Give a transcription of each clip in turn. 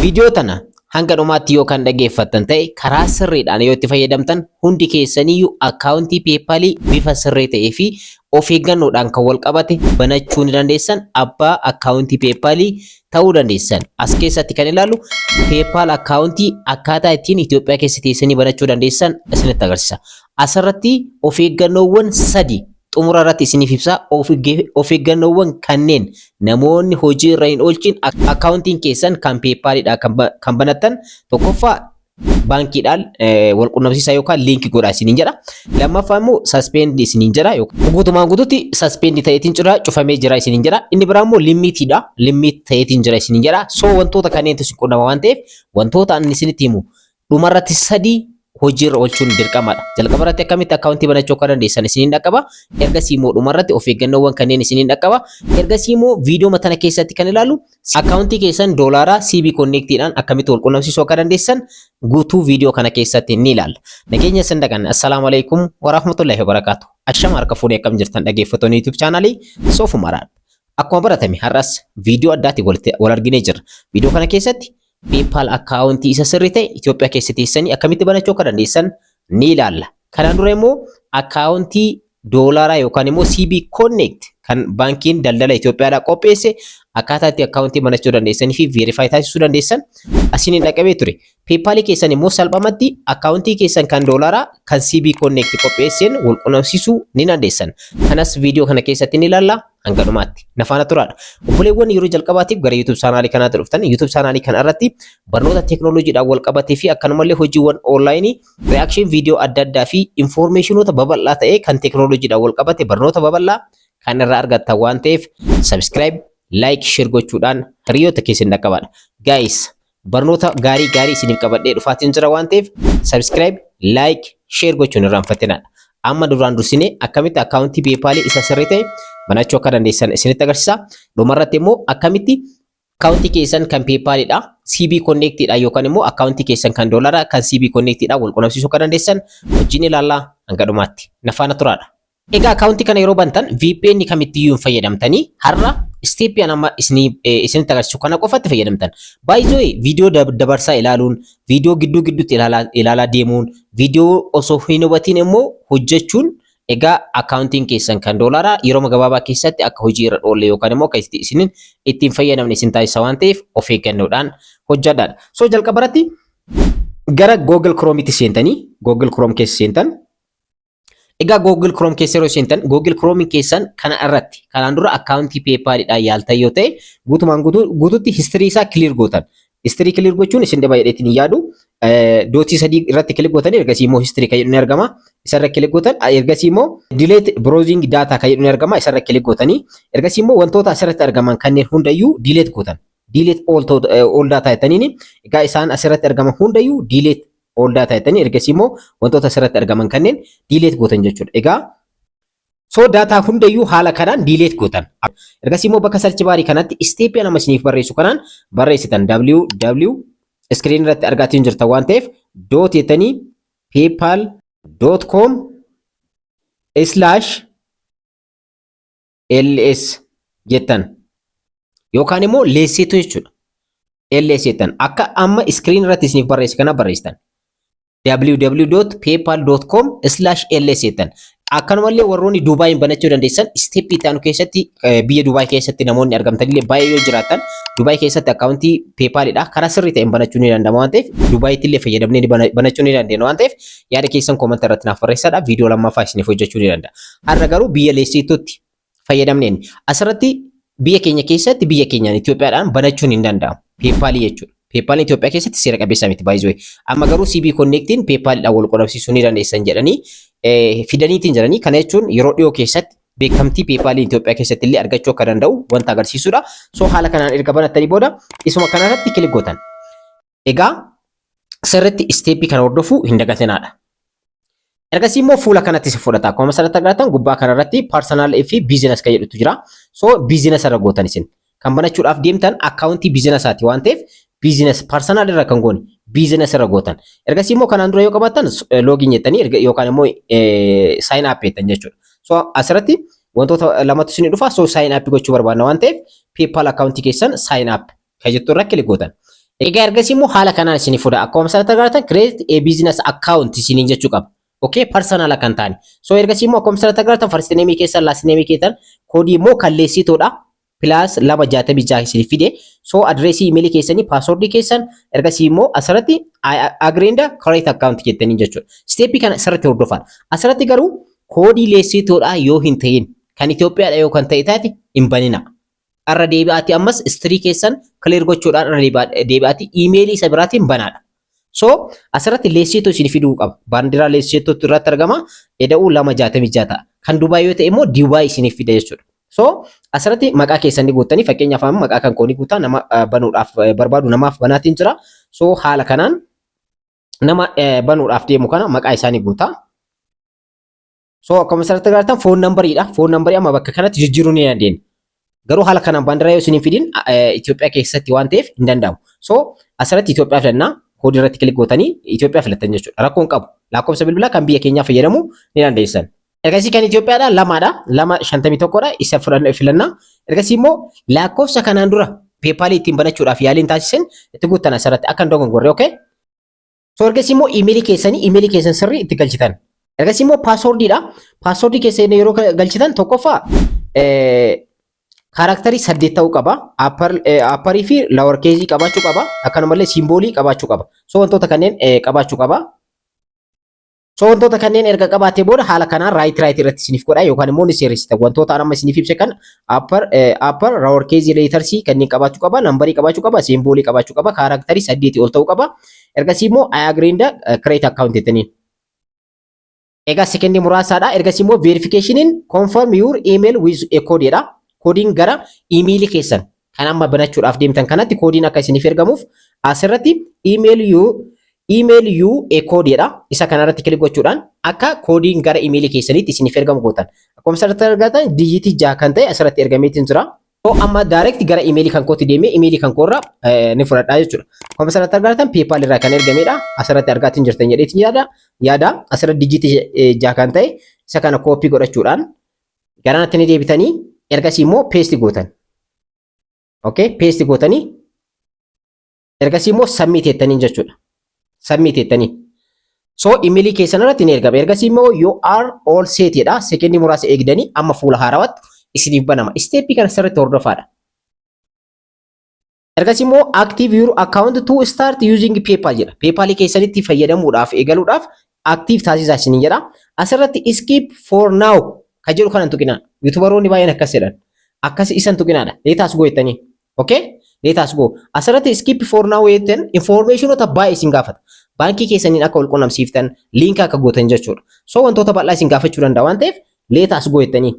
Viidiyoo tana hanga dhumaatti yoo kan dhaggeeffattan ta'e karaa sirriidhaan yoo itti fayyadamtan hundi keessaniyyuu akkaawuntii peepaalii bifa sirrii ta'ee fi of eeggannoodhaan kan wal qabate banachuu ni dandeessan. Abbaa akkaawuntii peepaalii ta'uu dandeessan. As keessatti kan ilaallu peepaal akkaawuntii akkaataa ittiin Itoophiyaa keessa teessanii banachuu dandeessan isinitti agarsiisa. Asirratti of eeggannoowwan sadi xumura irratti isiniif ibsa. Of eeggannoowwan kanneen namoonni hojii irra hin oolchin akkaawuntiin keessan kan peepaaliidha kan banattan tokkoffaa baankiidhaan wal qunnamsiisaa yookaan liinkii godhaa isiniin jedha. Lammaffaa immoo saspeendi isiniin jedha yookaan guutumaan guututti saspeendi ta'eetiin jira cufamee jira isiniin jedha. Inni biraa immoo limitiidha. Limit ta'eetiin jira isiniin jedha. So wantoota kanneen isin qunnama waan ta'eef wantoota ani isinitti himu dhumarratti sadii hojiirra oolchuun dirqamadha. Jalqaba irratti akkamitti akkaawuntii banachuu akka dandeessan isiniin dhaqqaba. Ergasii immoo dhumarratti of eeggannoowwan kanneen isiniin dhaqqaba. Ergasii immoo viidiyoo matana keessatti kan ilaallu akkaawuntii keessan doolaaraa CB Connectidhaan akkamitti wal qunnamsiisuu akka dandeessan guutuu viidiyoo kana keessatti ni ilaalla. Nageenya isin dhaqan. Assalaamu alaikum wa rahmatullahi wa barakaatu. Ashama harka fuunee akkam jirtan dhaggeeffattoonni YouTube chaanaalii Soofumaradha. Akkuma baratame har'as viidiyoo addaatti wal arginee jirra. Viidiyoo kana keessatti PayPal akkaawuntii isa sirrii ta'e Itoophiyaa keessa teessanii akkamitti banachuu akka dandeessan ni ilaalla. Kanaan dura immoo akkaawuntii doolaaraa yookaan immoo CB Connect kan baankiin daldala Itoophiyaadhaa qopheesse akkaataa itti akkaawuntii banachuu dandeessanii fi verify taasisuu dandeessan asiniin dhaqabee ture. PayPal keessan immoo salphamatti akkaawuntii keessan kan doolaaraa kan CB Connect qopheesseen wal qunnamsiisuu ni dandeessan. Kanas viidiyoo kana keessatti ni ilaalla. Hanga dhumaatti nafaana turaadha. Obboleewwan yeroo jalqabaatiif gara YouTube chaanaalii kanaatti dhuftan YouTube chaanaalii kana irratti barnoota teekinooloojiidhaan wal qabatee fi akkanumallee hojiiwwan onlaayinii reaction viidiyoo adda addaa fi informationoota babal'aa ta'ee kan teekinooloojiidhaan wal qabate barnoota babal'aa kan irraa argattan waan ta'eef subscribe, like, share gochuudhaan hiriyoota keessan dhaqqabadha. Guys, barnoota gaarii isiniif qabadhee dhufaatiin jira waan ta'eef subscribe, like, share gochuun irraanfatinadha. Amma duraan dursinee akkamitti akkaawuntii PayPal isa sirrii ta'e banachuu akka dandeessan isinitti agarsiisa. Dhumarratti immoo akkamitti akkaawuntii keessan kan PayPalidha CB Connectidha yookaan immoo akkaawuntii keessan kan doolaraa kan CB Connectidha wal qunnamsiisuu akka dandeessan wajjin ilaallaa hanga dhumaatti. Nafaana turaadha. Egaa akkaawuntii kana yeroo bantan VPN kamittiyyuu fayyadamtanii har'a steepiin amma isinitti agarsiisu kana qofatti fayyadamtan. By the way, viidiyoo dabarsaa ilaaluun, viidiyoo gidduutti ilaalaa deemuun, viidiyoo osoo hin hubatiin immoo hojjechuun egaa akkaawuntiin keessan kan doolaaraa yeroo gabaabaa keessatti akka hojii irra oolle yookaan immoo akka isiniin ittiin fayyadamne isin taasisa waan ta'eef of eeggannoodhaan hojjedhaa. So jalqabarratti gara Google Chrome'itti seentanii Google Chrome keessa seentan. Egaa Google Chrome keessa yeroo seentan Google Chrome keessan kana irratti kanaan dura akkaawuntii PayPalidha yaaltan yoo ta'e guutumaan guututti history isaa clear gootan. History clear gochuun isin dhibaa jedheetiin yaadu dootii sadii irratti kilik gootanii ergasii immoo history kan jedhu ni argama. Isarra kilik gootan ergasii immoo delete browsing data kan jedhu ni argama. Isarra kilik gootanii ergasii immoo wantoota asirratti argaman kanneen hundayyuu delete gootan. Delete all data jettaniin egaa isaan asirratti argaman hundayyuu delete all data jettanii ergasii immoo wantoota asirratti argaman kanneen delete gootan jechuudha. Egaa so data hundayyuu haala kanaan delete gootan. Ergasii immoo bakka search bar kanatti step nama isiniif barreessu kanaan barreessitan www screen irratti argaatiin jirtan waan ta'eef dot jettanii paypal.com/ls jettan yookaan immoo leesseetu jechuudha. ls jettan akka amma screen irratti isiniif barreessu kana barreessitan www.paypal.com/ls jettan. Akkanumallee warroonni Duubaayin banachuu dandeessan step itti aanu keessatti biyya Duubaay keessatti namoonni argamtanillee baay'ee yoo jiraatan Duubaay keessatti akkaawuntii PayPalidha karaa sirrii ta'een banachuu ni danda'ama waan ta'eef Duubaayitti illee fayyadamnee banachuu ni dandeenya waan ta'eef yaada keessan koomanta irratti naaf barreessaa. Viidiyoo lammaffaa isiniif hojjechuu ni danda'a. Har'a garuu biyya leessiitutti fayyadamneen asirratti biyya keenya keessatti biyya keenyaan Itoophiyaadhaan banachuun hin danda'amu PayPal jechuudha. PayPal Itoophiyaa keessatti seera qabeessa miti by the way. Amma garuu CB Connectiin PayPalidhaan wal qunnamsiisuu ni dandeessan jedhanii fidaniitiin jiranii. Kana jechuun yeroo dhiyoo keessatti beekamtii PayPal Itoophiyaa keessatti illee argachuu akka danda'u wanta agarsiisudha. So haala kanaan erga banattanii booda isuma kanarratti kilik gootan. Egaa sirriitti steepii kana hordofuu hin dagatinaadha. Ergasii immoo fuula kanatti si fudhata. Akkuma asirratti agartan gubbaa kanarratti personal fi business kan jedhutu jira. So business irra gootan isin. Kan banachuudhaaf deemtan akkaawuntii businessaati waan ta'eef business personal irra kan goone business irra gootan. Ergasii immoo kanaan dura yoo qabaattan login jettanii yookaan immoo sign up jettan jechuudha. So asirratti wantoota lamatu isin dhufa. So sign up gochuu barbaadna waan ta'eef PayPal akkaawuntii keessan sign up kan jettu irra kilik gootan. Egaa ergasii immoo haala kanaan isinii fuudha. Akkuma asirratti agartan create a business account isiniin jechuu qaba. Okay, personal kan taane. So ergasii immoo akkuma asirratti agartan first name keessan last name keessan koodii immoo kalleessituudha. Plus 266 isinii fide. So addressii email keessanii password keessan ergasii immoo asirratti agreed correct account jettanii jechuudha. Step kana asirratti hordofaa. Asirratti garuu koodii leessituudha yoo hin ta'in kan Itoophiyaadha yoo kan ta'e taate hin banina. Arra deebi'aati ammas istirii keessan clear gochuudhaan arra deebi'aati email isa biraatiin banaadha. So asirratti leessituu isin fiduu qaba. Baandiraa leessituutu irratti argama. Eda'uu 266 ta'a. Kan Dubaay yoo ta'e immoo Dubaay isin fida jechuudha. So asirratti maqaa keessan guuttanii fakkeenyaaf amma maqaa kan koonii guutaa nama banuudhaaf barbaadu namaaf banaatiin jira. So haala kanaan nama banuudhaaf deemu kana maqaa isaanii guutaa. So akkuma asirratti agartan phone number'idha. Phone number'ii amma bakka kanatti jijjiiruu ni dandeenya. Garuu haala kanaan baandiraa yoo isin fidin Itoophiyaa keessatti waan ta'eef hin danda'amu. So asirratti Itoophiyaa filannaa koodii irratti kilik gootanii Itoophiyaa filattan jechuudha. Rakkoon qabu. Lakkoofsa bilbilaa kan biyya keenyaa fayyadamuu ni dandeessan. Ergasii kan Itoophiyaadha lamaadha. 251dha isa filannaa. Ergasii immoo lakkoofsa kanaan dura PayPal ittiin banachuudhaaf yaaliin taasisan itti guuttan asirratti akka hin dogongorre okay. So ergasii immoo email keessan sirrii itti galchitan. Ergasii immoo passwordidha. Passwordii keessan yeroo galchitan tokkoffaa karakterii 8 ta'uu qaba. Upper fi lower case qabaachuu qaba. Akkanumallee simboolii qabaachuu qaba. So wantoota kanneen qabaachuu qaba. So wantoota kanneen erga qabaatee booda haala kanaan right irratti isiniif godha yookaan immoo ni sirreessita. Wantoota amma isiniif ibse kan upper lower case letters kanneen qabaachuu qaba. Nambarii qabaachuu qaba. Simboolii qabaachuu qaba. Karakterii 8 ol ta'uu qaba. Ergasii immoo I agree create account jettaniin. Egaa sekendii muraasaadha. Ergasii immoo verification confirm your email with a code jedha. Koodiin gara email keessan kan amma banachuudhaaf deemtan kanatti koodiin akka isiniif ergamuuf asirratti email you a code jedha. Isa kanarratti kilik gochuudhaan akka koodiin gara email keessaniitti isiniif ergamu gootan. Akkuma asirratti argatan dijiitii 6 kan ta'e asirratti ergameetiin jira. So amma direct gara email kan kootti deemee email kan koorra ni fudhadhaa jechuudha. Akkuma asirratti argatan PayPal irraa kan ergamedha. Asirratti argaatiin jirtan jedheetiin yaada asirratti dijiitii 6 kan ta'e isa kana koopii godhachuudhaan garanatti ni deebitanii ergasii immoo paste gootan. Okay, paste gootanii ergasii immoo submit jettanii jechuudha. Submit jettanii. So email keessan irratti ni ergama. Ergasii immoo you are all set jedha. Sekendii muraasa eegdanii amma fuula haarawaatti isiniif banama. Step kana sirriitti hordofaadha. Ergasii immoo active your account to start using PayPal jedha. PayPal keessanitti fayyadamuudhaaf eegaluudhaaf active taasisaa isiniin jedha. Asirratti skip for now kan jedhu kanan tuqinaa. YouTuberoonni baay'een akkas jedhan. Akkas isan tuqinaadha. Leetaas go jettanii. Okay? Leetaas go. Asirratti skip for now jettan informationota baay'ee isin gaafata. Baankii keessaniin akka wal quunnamsiiftan, liinka akka gootan jechuudha. So wantoota bal'aa isin gaafachuu danda'a waan ta'eef leetaas go jettanii.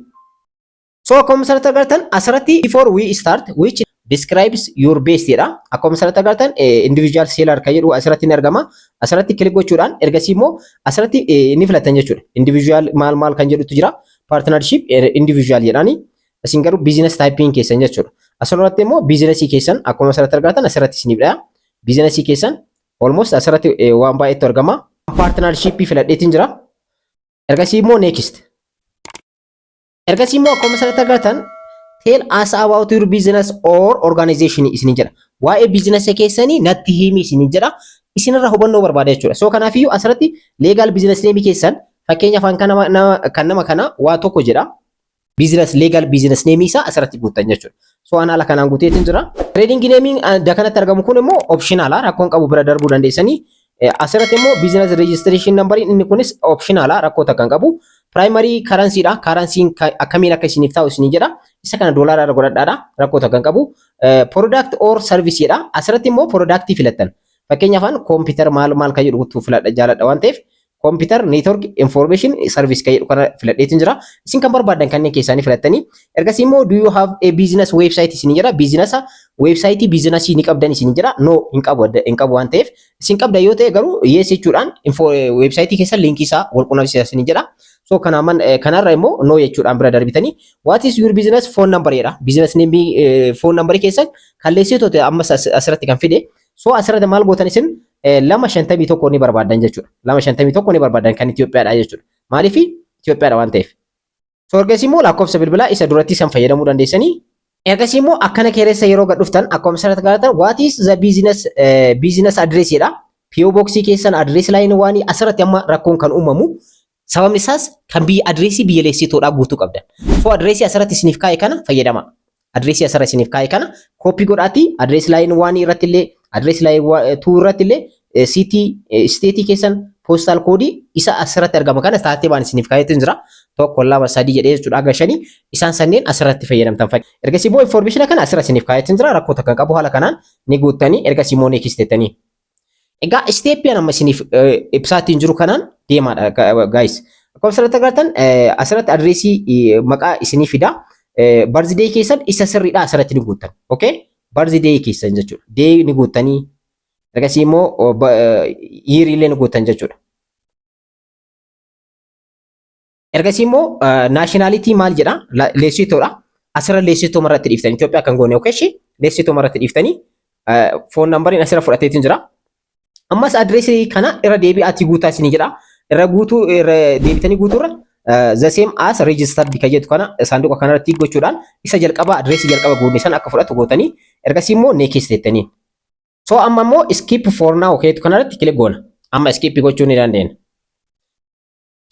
So akkuma asirratti agartan asirratti before we start which describes your base jedha. Akkuma asirratti agartan individual seller kan jedhu asirratti ni argama. Asirratti kilik gochuudhaan ergasii immoo asirratti ni filatan jechuudha. Individual maal kan jedhutu jira. Partnership individual jedhani. Isin garuu business typing keessan jechuudha. Asirratti immoo businessii keessan akkuma asirratti argatan asirratti isiniif dha. Businessii keessan almost asirratti waan baay'eetu argama. Partnership filadheetiin jira. Ergasii immoo next. Ergasii immoo akkuma asirratti argatan tell us about your business or organization isin jedha. Waa'ee business keessanii natti himi isin jedha. Isinirra hubannoo barbaada jechuudha. So kanaafiyyuu asirratti legal business name keessan fakkeenyaaf kan nama kana waa tokko jedha. Business legal business name isaa asirratti guutan jechuudha. So ana ala kanaan guuteetiin jira. Trading name dakanatti argamu kun immoo optionala rakkoon qabu bira darbuu dandeessanii. Asirratti immoo business registration number inni kunis optionala rakkoota kan qabu. Primary currency dha. Currency akkamiin akka isiniif ta'u isin jedha. Isa kana doolaara irra godhadhaadha. Rakkoota kan qabu. Product or service jedha. Asirratti immoo product filattan. Fakkeenyaaf computer maal kan jedhu guutuu filadha jaaladha waan ta'eef computer network information service kan jedhu kana filadheetiin jira. Isin kan barbaadan kanneen keessanii filattanii ergasii immoo do you have a business website isin jedha. Business website business ni qabdan isin jedha. No hin qabu waan ta'eef isin qabda yoo ta'e garuu yes jechuudhaan website keessan linkii isaa wal quunnamsiisa isin jedha. So kanarra immoo no jechuudhaan bira darbitanii what is your business phone number jedha. Business name phone number keessan kalleessitoota amma asirratti kan fide. So asirratti maal gootan isin 251 ni barbaadan jechuudha. 251 ni barbaadan kan Itoophiyaadha jechuudha. Maaliif Itoophiyaadha waan ta'eef. So ergasii immoo lakkoofsa bilbilaa isa duratti san fayyadamuu dandeessanii. Ergasii immoo akkana keessa yeroo gad dhuftan akkuma asirratti agartan what is the business address jedha. PO boxii keessan address line waan asirratti amma rakkoon kan uumamu sababni isaas kan biyya addressii biyyaalessitoodhaa guutuu qabdan. So addressii asirratti isiniif kaa'e kana fayyadama. Addressii asirratti isiniif kaa'e kana copy godhaati address line waan irratti illee address line 2 irratti illee city state keessan postal code isa asirratti argama kana taatee baan isiniif kaa'eetu jira. Tokko lama sadii jedhee jechuudha aga shanii isaan sanneen asirratti fayyadamtan fa'i. Ergasii immoo information kana asirratti isiniif kaa'eetu jira rakkoota kan qabu haala kanaan ni guuttanii ergasii immoo next jettanii. Egaa steppiin amma isiniif ibsaatiin jiru kanaan deemaadha guys. Akkuma asirratti agartan asirratti adreesii maqaa isinii fida. Birthday keessan isa sirriidha asirratti ni guuttan. Okay? Birthday keessan jechuudha. Day ni guuttanii ergasii immoo year illee ni guuttan jechuudha. Ergasii immoo nationality maal jedha? Leessitoodha. Asirra leessitoo marratti dhiiftanii Itoophiyaa kan goone okay shi? Leessitoo marratti dhiiftanii phone numberiin asirra fudhateetiin jira. Ammas adreesii kana irra deebi'aatii guutaa isinii jedha. Irra deebitanii guutuurra the same as registered kan jedhu kana saanduqa kanarratti gochuudhaan isa jalqaba adreesii jalqaba guunne san akka fudhatu gootanii ergasii immoo next jettanii. So amma immoo skip for now keetu kanarratti kilik goona. Amma skip gochuu ni dandeenya.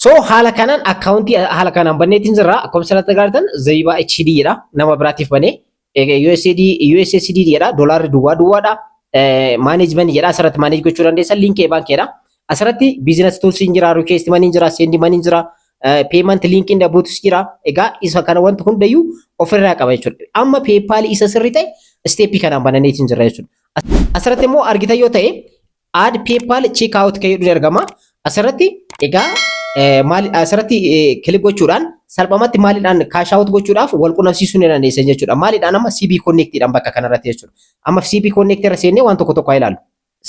So haala kanaan akkaawuntii haala kanaan banneetiin jirra. Akkuma asirratti agartan Zayiba HD jedha. Nama biraatiif banee USSD jedha. Doolaarri duwwaadha. Management jedha asirratti manage gochuu dandeessan linkii baankiidha. Asirratti business tools jira, request money jira, send money jira, payment link in the boots jira. Egaa isa kana wanti hundayyuu ofirraa qaba jechuudha. Amma PayPal isa sirrii ta'e step kanaan bananeetiin jira jechuudha. Asirratti immoo argitan yoo ta'e add PayPal check out kan jedhu argama. Asirratti egaa maal asirratti kilik gochuudhaan salphumatti maaliidhaan cash out gochuudhaaf wal qunnamsiisuu ni dandeessan jechuudha. Maaliidhaan amma CB Connectidhaan bakka kanarratti jechuudha. Amma CB Connect irra seennee waan tokko tokko ilaalu.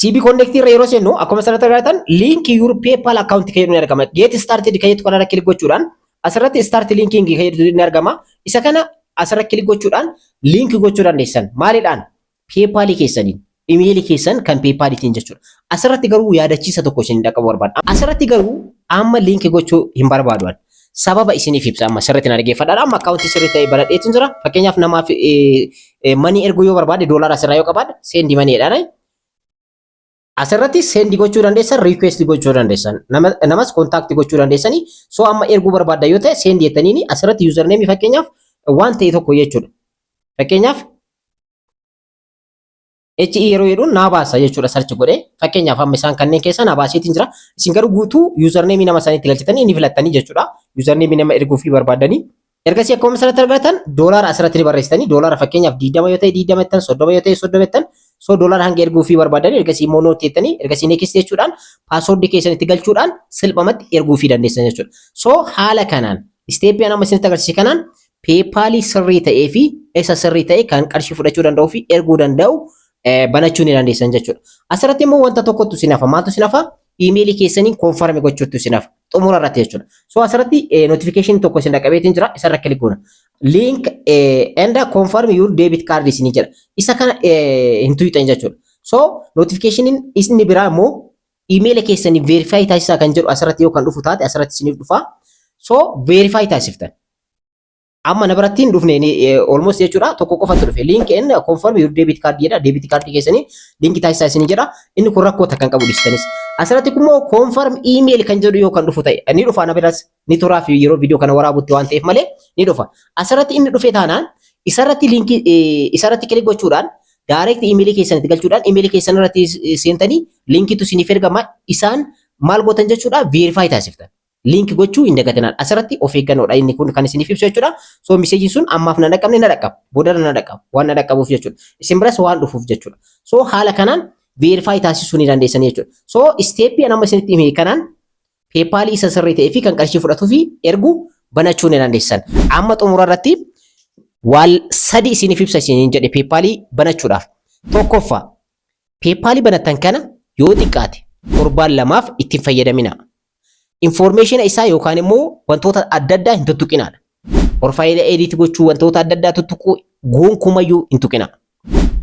CB Connect irra yeroo seennu akkuma asirratti agartan link your PayPal account kan jedhu ni argama. Get started kan jedhu kanarra kilik gochuudhaan asirratti start linking kan jedhu ni argama. Isa kana asirratti kilik gochuudhaan link gochuu dandeessan. Maaliidhaan PayPal keessaniin email keessan kan PayPalitiin jechuudha. Asirratti garuu yaadachiisa tokko isin dhaqqabu barbaada. Asirratti garuu amma link gochuu hin barbaadu. Sababa isiniif ibsa amma sirriitti na dhaggeeffadhaa. Amma akkaawuntii sirrii ta'e baradheetiin jira. Fakkeenyaaf namaaf manii erguu yoo barbaade doolaara asirraa yoo qabaadde seendi maniidhaan. Asirratti seendi gochuu dandeessan, request gochuu dandeessan. Namas kontaakti gochuu dandeessanii. So amma erguu barbaadda yoo ta'e seendi jettaniini asirratti username fakkeenyaaf waan ta'e tokko jechuudha. Fakkeenyaaf HE yeroo jedhuun naa baasa jechuudha search godhee fakkeenyaaf amma isaan kanneen keessa naa baaseetiin jira. Isin garuu guutuu username nama saniitti galchitanii ni filattanii jechuudha. Username nama erguu fi barbaadanii. Ergasii akkuma asirratti argatan doolaara asirratti ni barreessitanii doolaara fakkeenyaaf 20 yoo ta'e 20 jettan 30 yoo ta'e 30 jettan so doolaara hanga erguu fi barbaadanii ergasii immoo noot jettanii ergasii next jechuudhaan paaswordii keessanitti galchuudhaan salphumatti erguu fi dandeessan jechuudha. So haala kanaan steepiin amma isinitti agarsiise kanaan PayPal sirrii ta'ee fi isa sirrii ta'e kan qarshii fudhachuu danda'uu fi erguu danda'u banachuu ni dandeessan jechuudha. Asirratti immoo wanta tokkotu sinafa maaltu sinafa email keessaniin confirm gochuutu sinafa xumura irratti jechuudha. So asirratti notification tokko isin dhaqqabeetiin jira isarra kilik goona. Link and confirm your debit card isin jedha. Isa kana hin tuqxan jechuudha. So notificationin isin biraa immoo email keessanii verify taasisaa kan jedhu asirratti yoo kan dhufu taate asirratti isiniif dhufa. So verify taasiftan. Amma na biratti hin dhufne almost jechuudha tokko qofatu dhufe link and confirm your debit card jedha debit card keessanii link taasisaa isin jedha inni kun rakkoota kan qabu dhiistanis asirratti immoo confirm email kan jedhu yoo kan dhufu ta'e ni dhufa na biras ni turaa fi yeroo video kana waraabutti waan ta'eef malee ni dhufa asirratti inni dhufe taanaan isarratti link isarratti kilik gochuudhaan direct email keessanitti galchuudhaan email keessan irratti seentanii linkitu isiniif ergama isaan maal gootan jechuudha verify taasiftan. Link gochuu hin dagatinaan asirratti of eeggannoodha inni kun kan isiniif ibsu jechuudha. So message sun ammaaf na dhaqqabne na dhaqqaba. Boodara na dhaqqaba. Waan na dhaqqabuuf jechuudha. Isin biras waan dhufuuf jechuudha. So haala kanaan verify taasisuu ni dandeessan jechuudha. So step amma isinitti hime kanaan PayPal isa sirrii ta'ee fi kan qarshii fudhatuu fi ergu banachuu ni dandeessan. Amma xumura irratti wal sadi isiniif ibsa isiniin jedhe PayPal banachuudhaaf. Tokkoffaa PayPal banatan kana yoo xiqqaate torbaan lamaaf ittiin fayyadamina. Information isaa yookaan immoo wantoota adda addaa hin tuttuqinaadha. Profaayila edit gochuu wantoota adda addaa tuttuquu gonkumayyuu hin tuqina.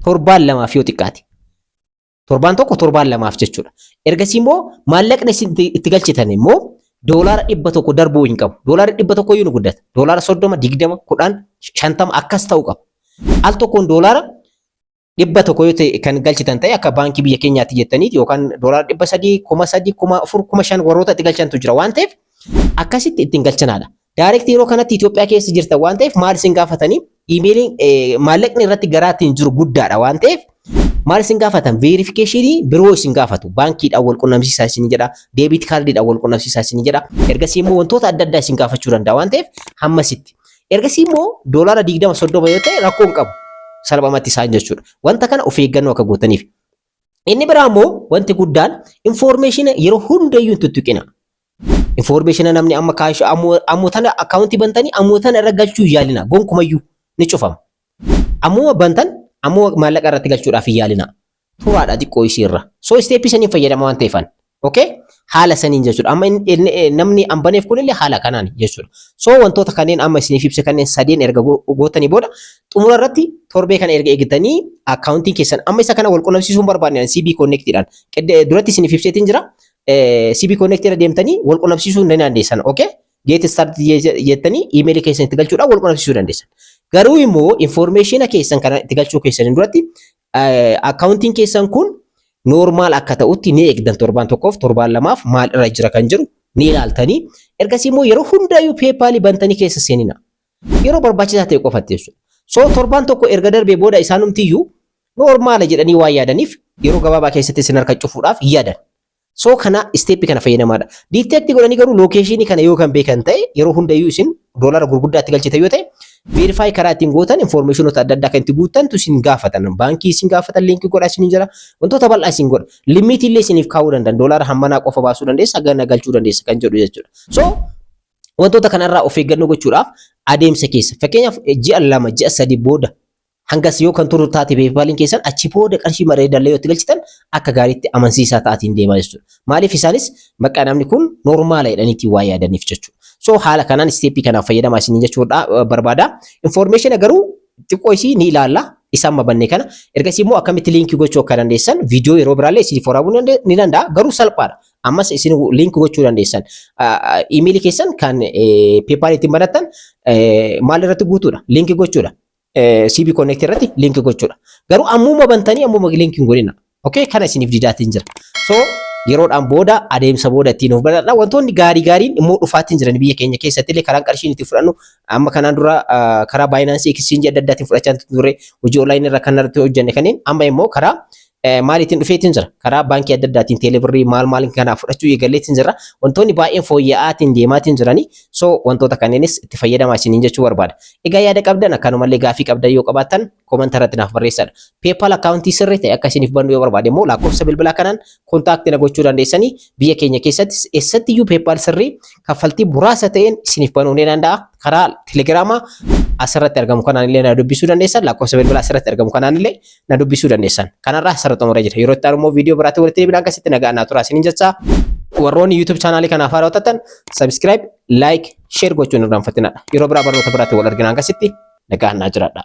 Torbaan lamaaf yoo xiqqaate. Torbaan tokko torbaan lamaaf jechuudha. Ergasii immoo maallaqni itti galchitan immoo doolaara 100 darbuu hin qabu. Doolaara 100 iyyuu nu guddata. Doolaara 30, 20, 10, 50 akkas ta'uu qaba. Al tokkoon doolaara 100 yoo ta'e kan galchitan ta'e akka baankii biyya keenyaatti jettanii yookaan doolaara 300, 3,000, 4,000, 5,000 warroota itti galchantu jira waan ta'eef akkasitti ittiin galchanaadha. Direct yeroo kanatti Itoophiyaa keessa jirtan waan ta'eef maal isin gaafatanii iimeeliin maallaqni irratti garaatiin jiru guddaadha waan ta'eef maal isin gaafatan verification biroo isin gaafatu baankiidhaan wal qunnamsiisaa isin jedha debit kaardiidhaan wal qunnamsiisaa isin jedha ergasii immoo wantoota adda addaa isin gaafachuu danda'a waan ta'eef hammasitti ergasii immoo doolaara 20 30 yoo ta'e rakkoo hin qabu salphamatti isaan jechuudha wanta kana of eeggannoo akka gootaniif inni biraa immoo wanti guddaan information yeroo hundayyuu tuttuqina information namni amma kaashu ammoo tana akkaawuntii bantanii ammoo tana irra galchuu yaalina gonkumayyuu ni cufama ammoo bantan ammoo maallaqa irratti galchuudhaaf yaalina turaadha xiqqoo isiirra so step isanii fayyadama waan ta'eefan okay haala saniin jechuudha amma namni ambaneef kunillee haala kanaan jechuudha so wantoota kanneen amma isiniif ibse kanneen sadeen erga gootanii booda xumura irratti torbee kana erga eeggatanii akkaawuntiin keessan amma isa kana wal qunnamsiisuun barbaadne CB Connectidhaan duratti isiniif ibseetiin jira CB Connect irra deemtanii wal qunnamsiisuu ni dandeessan okay get start jettanii email keessan itti galchuudhaan wal qunnamsiisuu dandeessan garuu immoo information keessan kana itti galchuu keessan duratti akkaawuntiin keessan kun normal akka ta'utti ni eegdan torban tokkoof torban lamaaf maal irra jira kan jiru ni ilaaltanii ergasii immoo yeroo hundaayuu PayPal bantanii keessa seenina yeroo barbaachisaa ta'e qofatti jechuudha so torban tokko erga darbee booda isaanumtiyyuu normal jedhanii waa yaadaniif yeroo gabaabaa keessatti isin harka cufuudhaaf yaadan so kana step kana fayyadamaadha detect godhanii garuu location kana yoo kan beekan ta'e yeroo hundayyuu isin doolaara gurguddaatti galchite yoo ta'e verify karaa ittiin gootan information adda addaa kan itti guuttantu isin gaafatan baankii isin gaafatan linkii godhaa isin jira wantoota bal'aa isin godha limit illee isiniif kaa'uu danda'an doolaara hammanaa qofa baasuu dandeessa gana galchuu dandeessa kan jedhu jechuudha so wantoota kanarraa of eeggannoo gochuudhaaf adeemsa keessa fakkeenyaaf ji'a 2 ji'a 3 booda hangas yoo kan turu taate PayPalin keessan achi booda qarshii mareedallee yoo itti galchitan akka gaariitti amansiisaa ta'atiin deemaa jechuudha maaliif isaanis maqaa namni kun normaala jedhaniitti waa yaadaniif jechuudha so haala kanaan step kanaaf fayyadamaa isin jechuudha barbaada information garuu xiqqoo isii ni ilaalla isaan mabannee kana ergasii immoo akkamitti linkii gochuu akka dandeessan viidiyoo yeroo biraallee isin waraabuu ni danda'a garuu salphaadha ammas isin linkii gochuu dandeessan email keessan kan PayPal ittiin banattan maal irratti guutuudha linkii gochuudha CB Connect irratti linkii gochuudha garuu ammuma bantanii ammuma linkii godhina okay kana isiniif didaatiin jira so yeroodhaan booda adeemsa booda ittiin of badhaadha wantoonni gaariin immoo dhufaatiin jiran biyya keenya keessatti illee karaan qarshiin itti fudhannu amma kanaan dura karaa Binance exchange adda addaatiin fudhachaa turre hojii online irra kan irratti hojjenne kanneen amma immoo karaa maaliitiin dhufeetiin jira karaa baankii adda addaatiin teelebirrii maal kana fudhachuu eegalleetiin jira wantoonni baay'een fooyya'aatiin deemaatiin jiranii so wantoota kanneenis itti fayyadamaa isiniin jechuu barbaada egaa yaada qabdan akkanumallee gaafii qabdan yoo qabaattan koomanta irratti naaf barreessaa PayPal akkaawuntii sirrii ta'e akka isiniif bannu yoo barbaade immoo lakkoofsa bilbilaa kanaan kontaaktii na gochuu dandeessanii biyya keenya keessatti eessattiyyuu PayPal sirrii kaffaltii muraasa ta'een isiniif banuu ni danda'a karaa telegiraamaa asirratti argamu kanaan illee na dubbisuu dandeessan lakkoofsa bilbilaa asirratti argamu kanaan illee na dubbisuu dandeessan kanarraa asirratti xumuree jira yeroo itti aanu immoo viidiyoo biraatti walitti deebiidhaan akkasitti nagaa turaa isiniin jecha warroonni YouTube chaanaalii kanaaf haarawwattan subscribe like share gochuun irraanfatinadha yeroo biraa barnoota biraatti wal arginaan akkasitti nagaa jiraadha.